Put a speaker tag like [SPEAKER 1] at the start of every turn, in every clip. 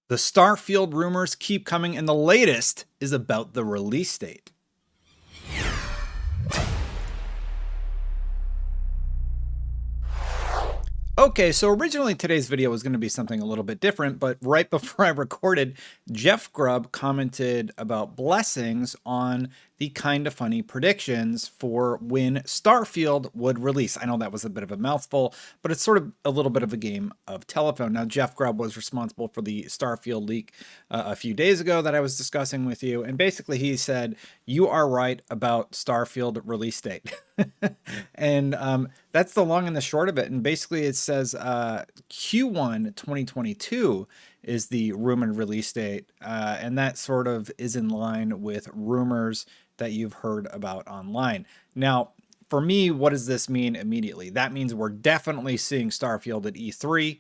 [SPEAKER 1] The Starfield rumors keep coming, and the latest is about the release date. Okay, so originally today's video was going to be something a little bit different, but right before I recorded, Jeff Grubb commented about blessings on the KindaFunny predictions for when Starfield would release. I know that was a bit of a mouthful, but it's sort of a little bit of a game of telephone. Now, Jeff Grubb was responsible for the Starfield leak a few days ago that I was discussing with you, and basically he said, you are right about Starfield release date. And that's the long and the short of it. And basically it says Q1 2022 is the rumored release date. And that sort of is in line with rumors that you've heard about online. Now, for me, what does this mean immediately? That means we're definitely seeing Starfield at E3.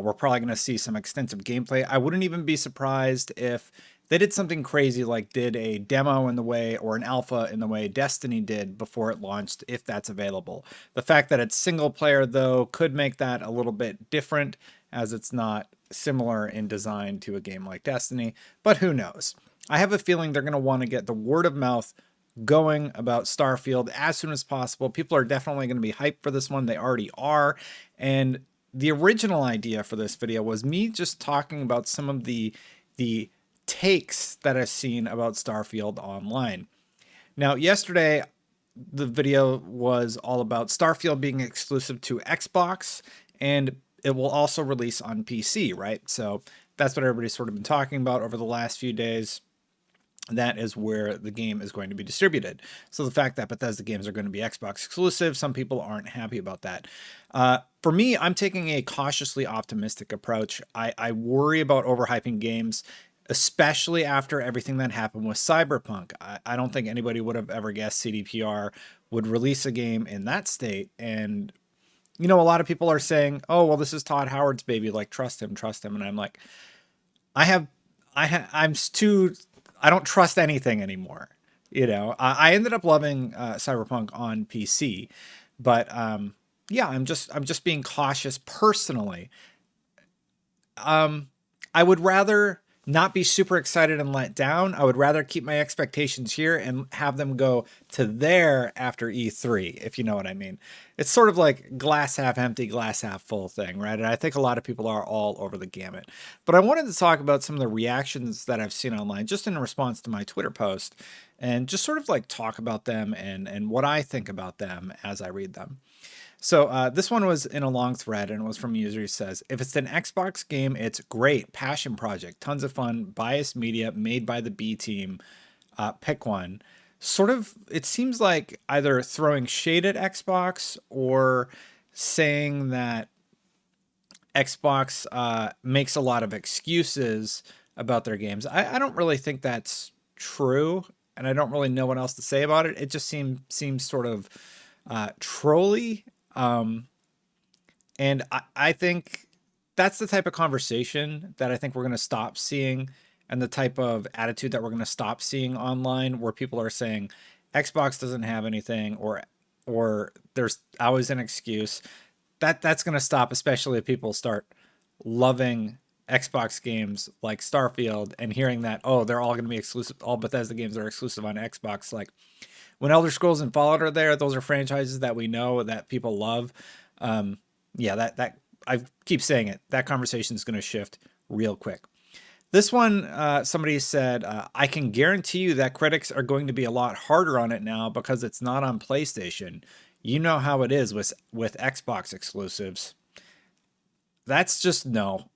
[SPEAKER 1] We're probably going to see some extensive gameplay. I wouldn't even be surprised if they did something crazy like did a demo in the way or an alpha in the way Destiny did before it launched, if that's available. The fact that it's single player, though, could make that a little bit different, as it's not similar in design to a game like Destiny, but who knows? I have a feeling they're going to want to get the word of mouth going about Starfield as soon as possible. People are definitely going to be hyped for this one. They already are. And the original idea for this video was me just talking about some of the takes that I've seen about Starfield online. Now, yesterday, the video was all about Starfield being exclusive to Xbox, and it will also release on PC, right? So that's what everybody's sort of been talking about over the last few days. That is where the game is going to be distributed. So the fact that Bethesda games are going to be Xbox exclusive, some people aren't happy about that. For me, I'm taking a cautiously optimistic approach. I worry about overhyping games, especially after everything that happened with Cyberpunk. I don't think anybody would have ever guessed CDPR would release a game in that state. And, you know, a lot of people are saying, oh, well, this is Todd Howard's baby. Like, trust him. And I'm like, I don't trust anything anymore. You know, I ended up loving Cyberpunk on PC, but yeah, I'm just being cautious personally. I would rather not be super excited and let down. I would rather keep my expectations here and have them go to there after E3, if you know what I mean. It's sort of like glass half empty, glass half full thing, right? And I think a lot of people are all over the gamut. But I wanted to talk about some of the reactions that I've seen online just in response to my Twitter post and just sort of like talk about them and what I think about them as I read them. So this one was in a long thread, and it was from a user who says, if it's an Xbox game, it's great. Passion project, tons of fun, biased media made by the B team. Pick one. Sort of, it seems like either throwing shade at Xbox or saying that Xbox makes a lot of excuses about their games. I don't really think that's true, and I don't really know what else to say about it. It just seems sort of trolly. And I think that's the type of conversation that I think we're going to stop seeing, and the type of attitude that we're going to stop seeing online, where people are saying Xbox doesn't have anything, or there's always an excuse. That's going to stop, especially if people start loving Xbox games like Starfield and hearing that, oh, they're all going to be exclusive. All Bethesda games are exclusive on Xbox. Like, when Elder Scrolls and Fallout are there, those are franchises that we know that people love. Yeah, that I keep saying it. That conversation is going to shift real quick. This one, somebody said, I can guarantee you that critics are going to be a lot harder on it now because it's not on PlayStation. You know how it is with Xbox exclusives. That's just no.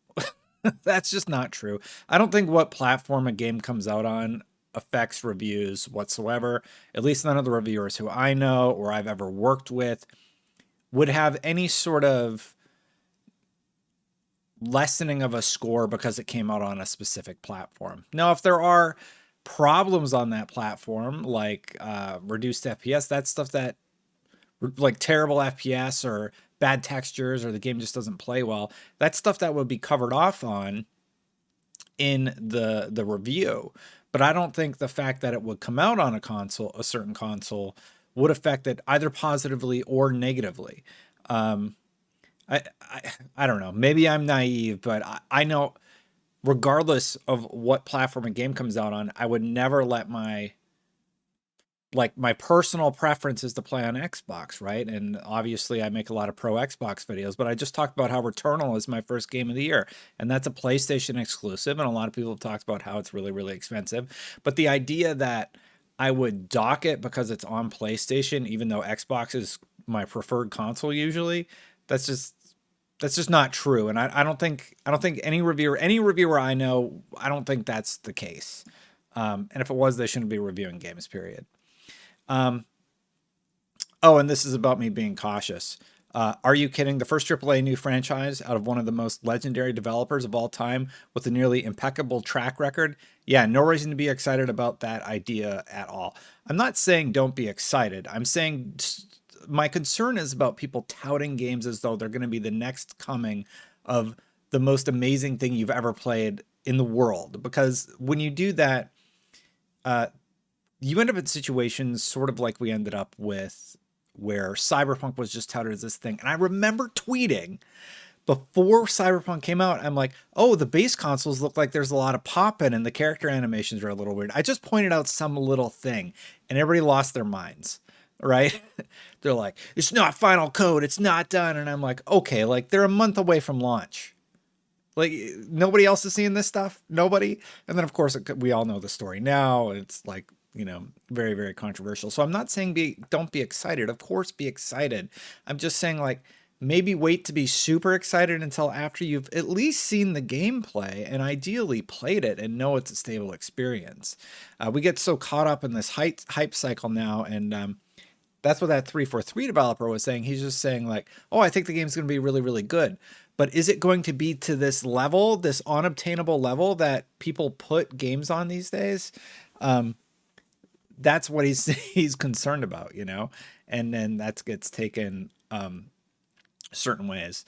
[SPEAKER 1] That's just not true. I don't think what platform a game comes out on affects reviews whatsoever. At least none of the reviewers who I know or I've ever worked with would have any sort of lessening of a score because it came out on a specific platform. Now, if there are problems on that platform, like reduced FPS, that's stuff that, like terrible FPS or bad textures, or the game just doesn't play well, that's stuff that would be covered off on in the review. But I don't think the fact that it would come out on a certain console, would affect it either positively or negatively. I don't know. Maybe I'm naive, but I know regardless of what platform a game comes out on, I would never let my personal preference is to play on Xbox, right? And obviously I make a lot of pro Xbox videos, but I just talked about how Returnal is my first game of the year, and that's a PlayStation exclusive, and a lot of people have talked about how it's really, really expensive. But the idea that I would dock it because it's on PlayStation, even though Xbox is my preferred console usually, that's just that's just not true. And I don't think any reviewer I know, I don't think that's the case. And if it was, they shouldn't be reviewing games, period. Um, oh, and this is about me being cautious. Are you kidding? The first AAA new franchise out of one of the most legendary developers of all time with a nearly impeccable track record? Yeah, no reason to be excited about that idea at all. I'm not saying don't be excited. I'm saying my concern is about people touting games as though they're going to be the next coming of the most amazing thing you've ever played in the world. Because when you do that, uh, you end up in situations sort of like we ended up with where Cyberpunk was just touted as this thing. And I remember tweeting before Cyberpunk came out, I'm like, oh, the base consoles look like there's a lot of pop in and the character animations are a little weird. I just pointed out some little thing and everybody lost their minds, right? They're like, it's not final code, it's not done. And I'm like, okay, like they're a month away from launch. Like nobody else is seeing this stuff. Nobody. And then of course we all know the story now. It's like, very, very controversial. So I'm not saying don't be excited. Of course, be excited. I'm just saying like maybe wait to be super excited until after you've at least seen the gameplay and ideally played it and know it's a stable experience. We get so caught up in this hype cycle now, and that's what that 343 developer was saying. He's just saying like, oh, I think the game's going to be really, really good. But is it going to be to this level, this unobtainable level that people put games on these days? That's what he's concerned about, and then that gets taken certain ways.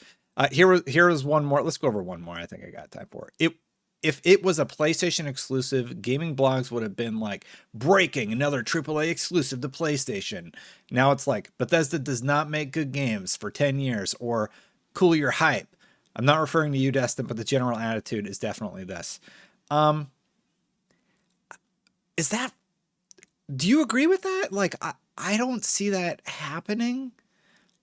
[SPEAKER 1] Here is one more. Let's go over one more. I think I got time for it. If it was a PlayStation exclusive, gaming blogs would have been like, breaking, another AAA exclusive to PlayStation. Now it's like, Bethesda does not make good games for 10 years, or cool your hype. I'm not referring to you, Destin, but the general attitude is definitely this. Is that, do you agree with that? Like, I don't see that happening.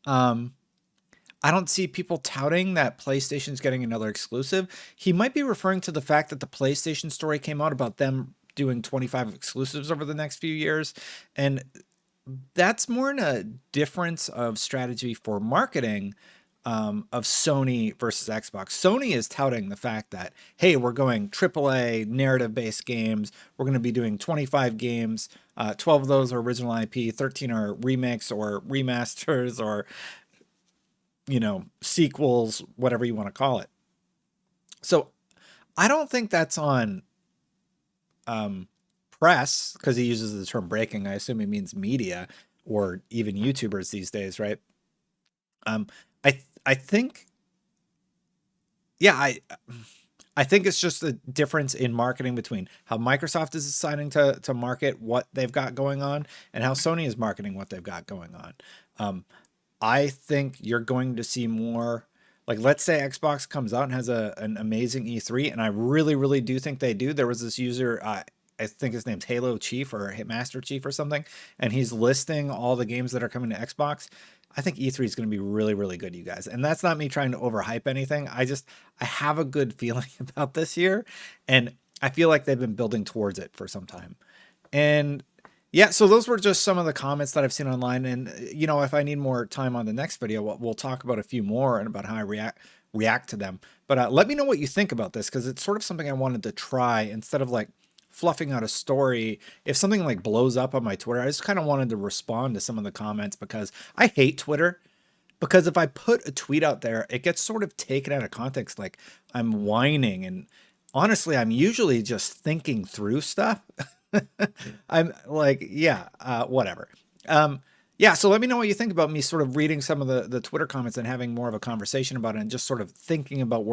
[SPEAKER 1] I don't see people touting that PlayStation's getting another exclusive. He might be referring to the fact that the PlayStation story came out about them doing 25 exclusives over the next few years. And that's more in a difference of strategy for marketing, of Sony versus Xbox. Sony is touting the fact that, hey, we're going AAA narrative-based games. We're going to be doing 25 games. 12 of those are original IP. 13 are remakes or remasters or sequels, whatever you want to call it. So I don't think that's on press, because he uses the term breaking. I assume he means media or even YouTubers these days, right? I think, yeah, I think it's just a difference in marketing between how Microsoft is deciding to market what they've got going on and how Sony is marketing what they've got going on. I think you're going to see more, like, let's say Xbox comes out and has an amazing E3, and I really, really do think they do. There was this user, I think his name's Halo Chief or Hitmaster Chief or something, and he's listing all the games that are coming to Xbox. I think E3 is going to be really, really good, you guys. And that's not me trying to overhype anything. I have a good feeling about this year, and I feel like they've been building towards it for some time. And yeah, so those were just some of the comments that I've seen online. And, if I need more time on the next video, we'll talk about a few more and about how I react to them. But let me know what you think about this, because it's sort of something I wanted to try instead of like fluffing out a story. If something like blows up on my Twitter, I just kind of wanted to respond to some of the comments, because I hate Twitter. Because if I put a tweet out there, it gets sort of taken out of context, like I'm whining. And honestly, I'm usually just thinking through stuff. I'm like, yeah, whatever. Yeah, so let me know what you think about me sort of reading some of the Twitter comments and having more of a conversation about it, and just sort of thinking about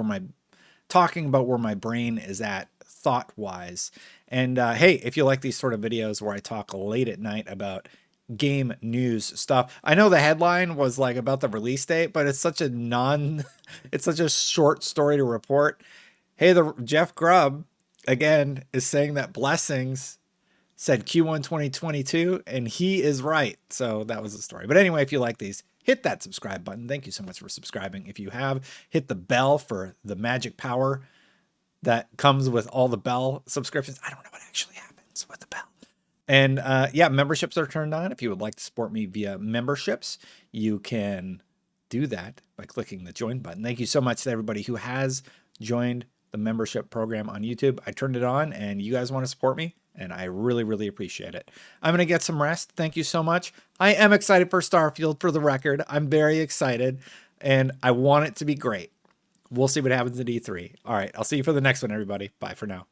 [SPEAKER 1] talking about where my brain is at thought-wise. And hey, if you like these sort of videos where I talk late at night about game news stuff, I know the headline was like about the release date, but it's such a it's such a short story to report. Hey, the Jeff Grubb again is saying that Blessings said Q1 2022, and he is right. So that was the story. But anyway, if you like these, hit that subscribe button. Thank you so much for subscribing. If you have, hit the bell for the magic power that comes with all the bell subscriptions. I don't know what actually happens with the bell. And yeah, memberships are turned on. If you would like to support me via memberships, you can do that by clicking the join button. Thank you so much to everybody who has joined the membership program on YouTube. I turned it on and you guys want to support me, and I really, really appreciate it. I'm going to get some rest. Thank you so much. I am excited for Starfield, for the record. I'm very excited, and I want it to be great. We'll see what happens at E3. All right, I'll see you for the next one, everybody. Bye for now.